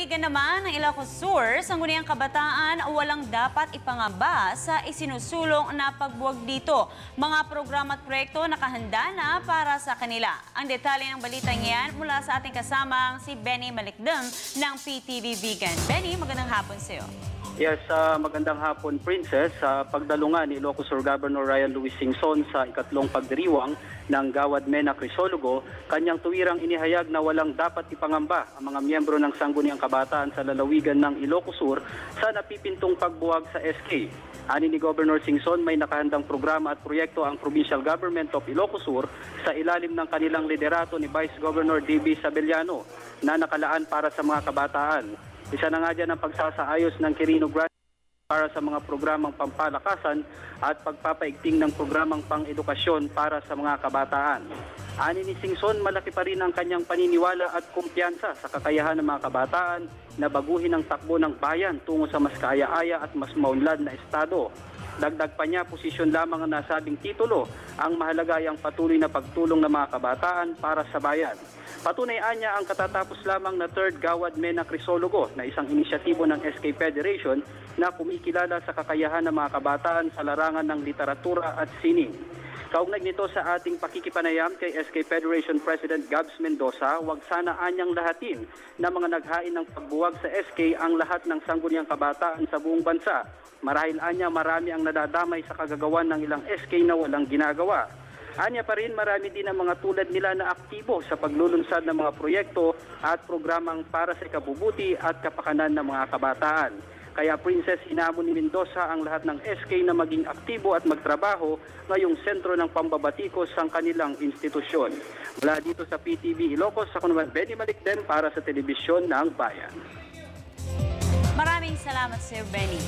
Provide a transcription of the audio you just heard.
lalawigan naman ng Ilocos Sur, sangguniang kabataan walang dapat ipangamba sa isinusulong na pagbuwag dito. Mga programa at proyekto nakahanda na para sa kanila. Ang detalye ng balitang yan mula sa ating kasamang si Benny Malikdem ng PTV Vegan. Benny, magandang hapon sa iyo. Yes, magandang hapon, Princess. Sa pagdalungan ni Ilocos Sur Governor Ryan Luis Singson sa ikatlong pagdiriwang ng Gawad Mena Crisologo, kanyang tuwirang inihayag na walang dapat ipangamba ang mga miyembro ng Sangguniang Kabataan sa lalawigan ng Ilocos Sur sa napipintong pagbuwag sa SK. Ani ni Governor Singson, may nakahandang programa at proyekto ang Provincial Government of Ilocos Sur sa ilalim ng kanilang liderato ni Vice Governor D.B. Sabeliano na nakalaan para sa mga kabataan. Isa na nga dyan ang pagsasaayos ng Quirino Grant para sa mga programang pampalakasan at pagpapaigting ng programang pang-edukasyon para sa mga kabataan. Ani ni Singson, malaki pa rin ang kanyang paniniwala at kumpiyansa sa kakayahan ng mga kabataan na baguhin ang takbo ng bayan tungo sa mas kaaya-aya at mas maunlad na estado. Dagdag pa niya, posisyon lamang ang nasabing titulo ang mahalaga ay ang patuloy na pagtulong ng mga kabataan para sa bayan. Patunay niya ang katatapos lamang na 3rd Gawad Mena Crisologo na isang inisyatibo ng SK Federation na kumikilala sa kakayahan ng mga kabataan sa larangan ng literatura at sining. Kaugnay nito sa ating pakikipanayam kay SK Federation President Gabs Mendoza, wag sana anyang lahatin na mga naghain ng pagbuwag sa SK ang lahat ng sangguniang kabataan sa buong bansa. Marahil anya marami ang nadadamay sa kagagawan ng ilang SK na walang ginagawa. Anya pa rin marami din ang mga tulad nila na aktibo sa paglulunsad ng mga proyekto at programang para sa ikabubuti at kapakanan ng mga kabataan. Kaya Princess, hinamon ni Mendoza ang lahat ng SK na maging aktibo at magtrabaho ngayong sentro ng pambabatikos ng kanilang institusyon. Mula dito sa PTV Ilocos, ako naman Benny Malikdem para sa Telebisyon ng Bayan. Maraming salamat sa iyo, Benny.